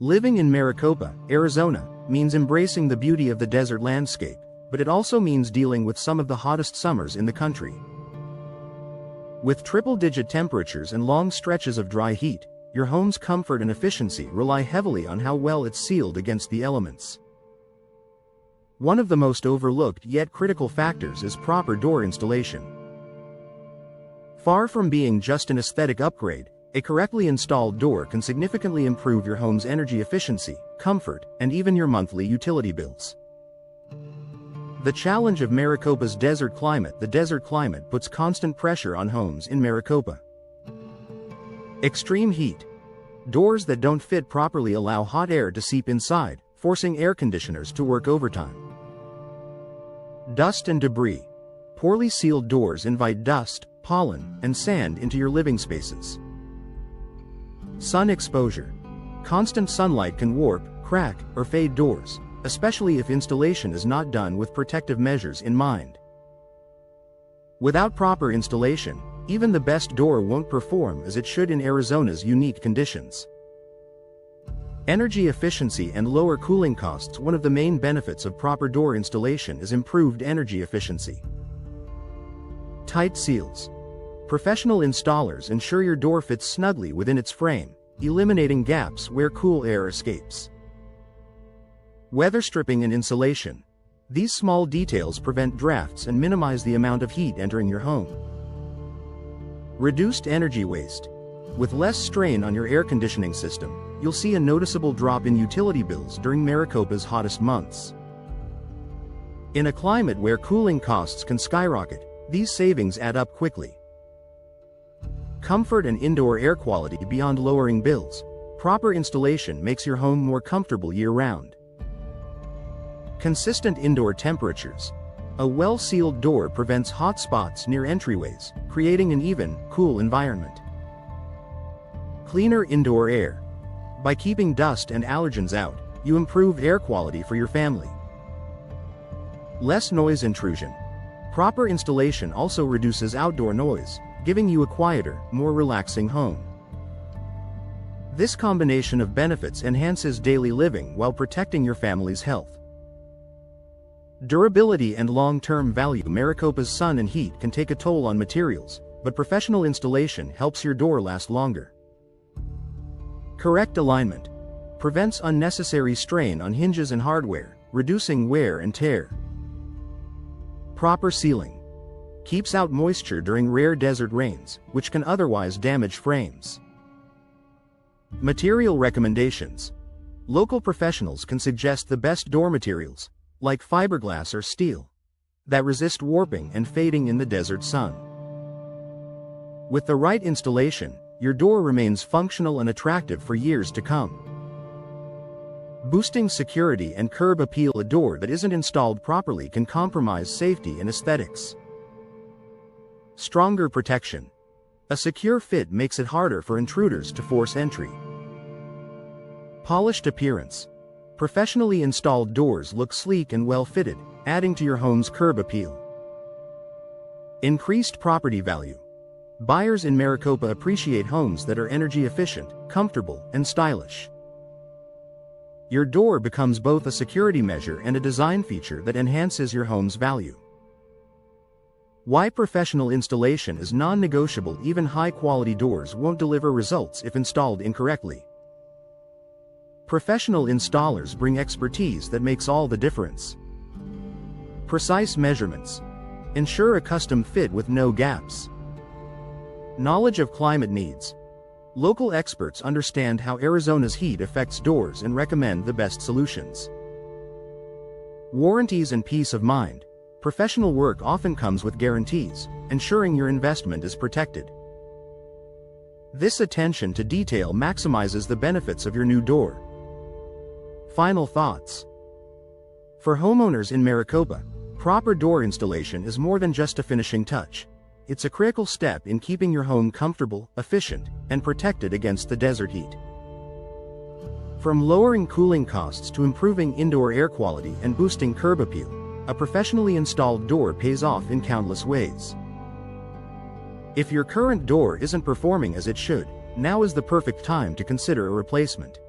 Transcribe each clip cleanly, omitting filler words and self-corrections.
Living in Maricopa, Arizona, means embracing the beauty of the desert landscape, but it also means dealing with some of the hottest summers in the country. With triple-digit temperatures and long stretches of dry heat, your home's comfort and efficiency rely heavily on how well it's sealed against the elements. One of the most overlooked yet critical factors is proper door installation. Far from being just an aesthetic upgrade, a correctly installed door can significantly improve your home's energy efficiency, comfort, and even your monthly utility bills. The challenge of Maricopa's desert climate. The desert climate puts constant pressure on homes in Maricopa. Extreme heat. Doors that don't fit properly allow hot air to seep inside, forcing air conditioners to work overtime. Dust and debris. Poorly sealed doors invite dust, pollen, and sand into your living spaces. Sun exposure. Constant sunlight can warp, crack, or fade doors, especially if installation is not done with protective measures in mind. Without proper installation, even the best door won't perform as it should in Arizona's unique conditions. Energy efficiency and lower cooling costs. One of the main benefits of proper door installation is improved energy efficiency. Tight seals. Professional installers ensure your door fits snugly within its frame, eliminating gaps where cool air escapes. Weather stripping and insulation. These small details prevent drafts and minimize the amount of heat entering your home. Reduced energy waste. With less strain on your air conditioning system, you'll see a noticeable drop in utility bills during Maricopa's hottest months. In a climate where cooling costs can skyrocket, these savings add up quickly. Comfort and indoor air quality. Beyond lowering bills, proper installation makes your home more comfortable year-round. Consistent indoor temperatures. A well-sealed door prevents hot spots near entryways, creating an even, cool environment. Cleaner indoor air. By keeping dust and allergens out, you improve air quality for your family. Less noise intrusion. Proper installation also reduces outdoor noise, giving you a quieter, more relaxing home. This combination of benefits enhances daily living while protecting your family's health. Durability and long-term value. Maricopa's sun and heat can take a toll on materials, but professional installation helps your door last longer. Correct alignment. Prevents unnecessary strain on hinges and hardware, reducing wear and tear. Proper sealing. Keeps out moisture during rare desert rains, which can otherwise damage frames. Material recommendations. Local professionals can suggest the best door materials, like fiberglass or steel, that resist warping and fading in the desert sun. With the right installation, your door remains functional and attractive for years to come. Boosting security and curb appeal. A door that isn't installed properly can compromise safety and aesthetics. Stronger protection. A secure fit makes it harder for intruders to force entry. Polished appearance. Professionally installed doors look sleek and well-fitted, adding to your home's curb appeal. Increased property value. Buyers in Maricopa appreciate homes that are energy efficient, comfortable, and stylish. Your door becomes both a security measure and a design feature that enhances your home's value. Why professional installation is non-negotiable. Even high-quality doors won't deliver results if installed incorrectly. Professional installers bring expertise that makes all the difference. Precise measurements. Ensure a custom fit with no gaps. Knowledge of climate needs. Local experts understand how Arizona's heat affects doors and recommend the best solutions. Warranties and peace of mind. Professional work often comes with guarantees, ensuring your investment is protected. This attention to detail maximizes the benefits of your new door. Final thoughts. For homeowners in Maricopa, proper door installation is more than just a finishing touch. It's a critical step in keeping your home comfortable, efficient, and protected against the desert heat. From lowering cooling costs to improving indoor air quality and boosting curb appeal, a professionally installed door pays off in countless ways. If your current door isn't performing as it should, now is the perfect time to consider a replacement.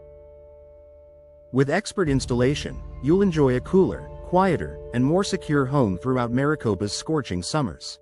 With expert installation, you'll enjoy a cooler, quieter, and more secure home throughout Maricopa's scorching summers.